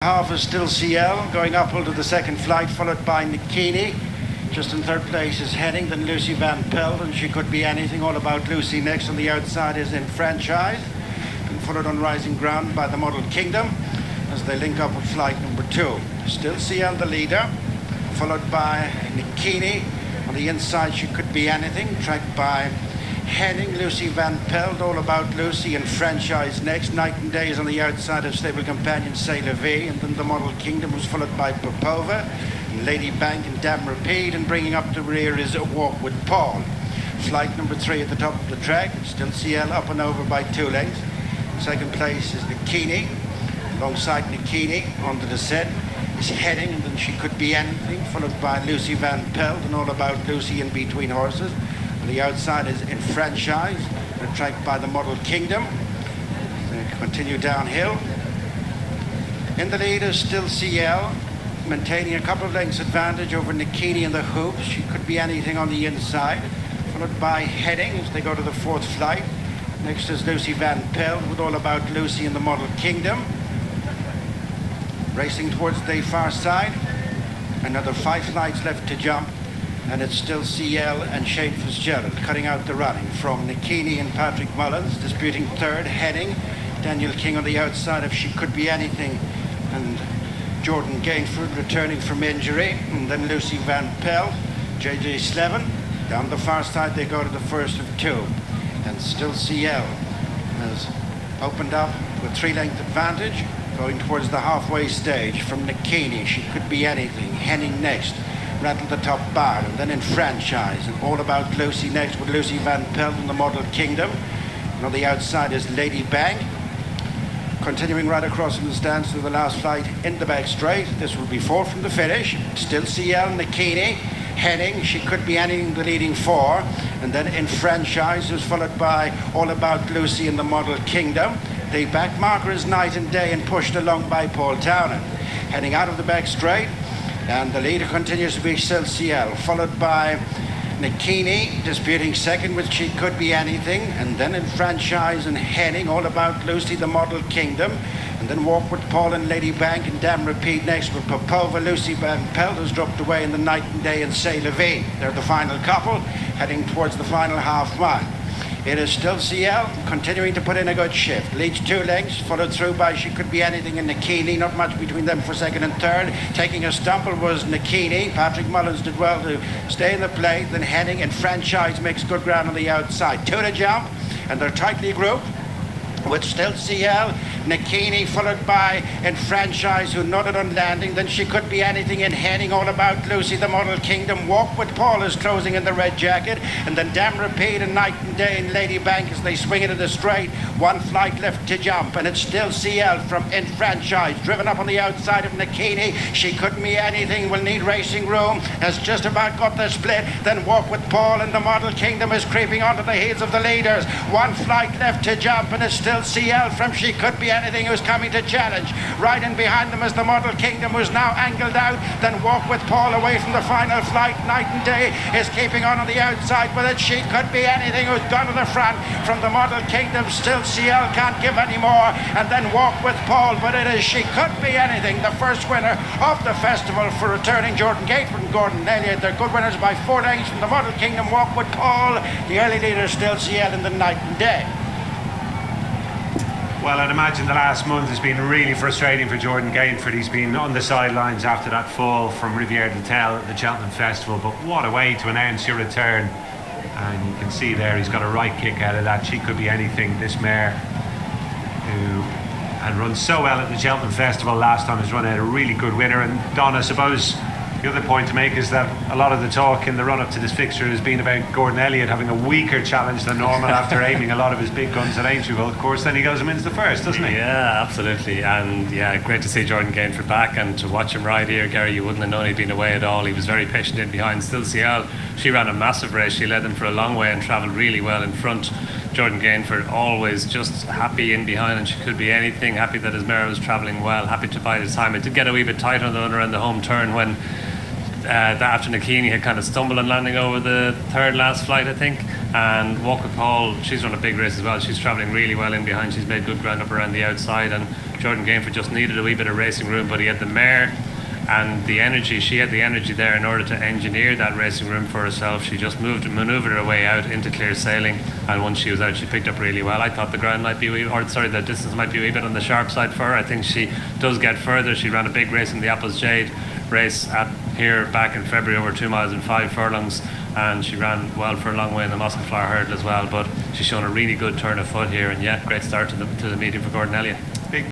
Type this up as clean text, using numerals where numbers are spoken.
Half is still CL, going up to the second flight, followed by Nikini. Just in third place is Heading, then Lucy Van Pelt, and She Could Be Anything. All About Lucy next. On the outside is In Franchise, and followed on Rising Ground by the Model Kingdom as they link up with flight number 2. Still CL the leader, followed by Nikini. On the inside, She Could Be Anything, tracked by Heading, Lucy Van Pelt, All About Lucy, and Franchise next. Night and Days on the outside of stable companion C'est La Vie, and then the Model Kingdom was followed by Popova, and Lady Bank, and Dam Rapide, and bringing up the rear is A Walk with Paul. Flight number 3 at the top of the track, still CL up and over by 2 lengths. Second place is Nikini. Alongside Nikini on the descent is Heading, and then She Could Be Anything, followed by Lucy Van Pelt and All About Lucy in between horses. On the outside is In Franchise, tracked by the Model Kingdom. They continue downhill. In the lead is still CL, maintaining a couple of lengths advantage over Nikini in the hoops. She Could Be Anything on the inside, followed by Heading as they go to the fourth flight. Next is Lucy Van Pelt with All About Lucy in the Model Kingdom. Racing towards the far side. Another 5 flights left to jump. And it's still CL and Shane Fitzgerald cutting out the running from Nikini and Patrick Mullins, disputing third. Heading, Daniel King on the outside of She Could Be Anything, and Jordan Gainford returning from injury, and then Lucy Van Pelt, JJ Slevin. Down the far side they go to the first of 2, and still CL has opened up with 3-length advantage, going towards the halfway stage from Nikini. She Could Be Anything, Henning next. Rattle the top bar, and then In Franchise, and All About Lucy next with Lucy Van Pelt in the Model Kingdom. And on the outside is Lady Bank. Continuing right across from the stands to the last flight in the back straight. This will be 4 from the finish. Still CL, Nikini, Heading, She Could Be Anything, the leading 4. And then In Franchise, who's followed by All About Lucy in the Model Kingdom. The back marker is Night and Day and pushed along by Paul Townend. Heading out of the back straight. And the leader continues to be still CL, followed by Nikini, disputing second with She Could Be Anything, and then In Franchise and Heading, All About Lucy, the Model Kingdom, and then Walk with Paul and Lady Bank, and Dam Rapide next with Popova. Lucy Van Pelt has dropped away in the Night and Day and C'est La Vie. They're the final couple, heading towards the final half mile. It is still CL, continuing to put in a good shift. Leads 2 lengths, followed through by She Could Be Anything and Nikini. Not much between them for second and third. Taking a stumble was Nikini. Patrick Mullins did well to stay in the play. Then Heading and Franchise makes good ground on the outside. 2 to jump, and they're tightly grouped with still CL, Nikini, followed by In Franchise, who nodded on landing. Then She Could Be Anything in Heading, All About Lucy, the Model Kingdom. Walk with Paul is closing in the red jacket, and then Dam Rapide and Night and Day and Lady Bank as they swing into the straight. 1 flight left to jump, and it's still CL from In Franchise, driven up on the outside of Nikini. She Could Be Anything will need racing room, has just about got the split. Then Walk with Paul and the Model Kingdom is creeping onto the heels of the leaders. 1 flight left to jump, and it's still CL from She Could Be Anything, who's coming to challenge. Right in behind them is the Model Kingdom, who's now angled out. Then Walk with Paul away from the final flight. Night and Day is keeping on the outside, but it She Could Be Anything, who's gone to the front from the Model Kingdom. Still CL can't give any more, and then Walk with Paul, but it is She Could Be Anything, the first winner of the festival for returning Jordan Gainford and Gordon Elliott. They're good winners by 4 lengths from the Model Kingdom. Walk with Paul, the early leader, still CL in the Night and Day. Well, I'd imagine the last month has been really frustrating for Jordan Gainford. He's been on the sidelines after that fall from Rivière d'Etel at the Cheltenham Festival, but what a way to announce your return. And you can see there he's got a right kick out of that. She Could Be Anything, this mare who had run so well at the Cheltenham Festival last time, has run out a really good winner. And Don, I suppose the other point to make is that a lot of the talk in the run-up to this fixture has been about Gordon Elliott having a weaker challenge than normal after aiming a lot of his big guns at Aintree. Well, of course, then he goes and wins the first, doesn't he? Yeah, absolutely. And yeah, great to see Jordan Gainford back, and to watch him ride here, Gary, you wouldn't have known he'd been away at all. He was very patient in behind. Still CL, she ran a massive race. She led them for a long way and travelled really well in front. Jordan Gainford always just happy in behind, and She Could Be Anything, happy that his mare was travelling well, happy to bide his time. It did get a wee bit tight on the run around the home turn when after Nikini had kind of stumbled on landing over the third last flight, I think. And Walk with Paul, she's run a big race as well. She's travelling really well in behind. She's made good ground up around the outside, and Jordan Gainford just needed a wee bit of racing room, but he had the mare and the energy. She had the energy there in order to engineer that racing room for herself. She just manoeuvred her way out into clear sailing, and once she was out, she picked up really well. I thought the ground might be the distance might be a wee bit on the sharp side for her. I think she does get further. She ran a big race in the Apples Jade race here back in February, over 2 miles and 5 furlongs, and she ran well for a long way in the Moss and Flower hurdle as well. But she's shown a really good turn of foot here, and yeah, great start to the meeting for Gordon Elliott.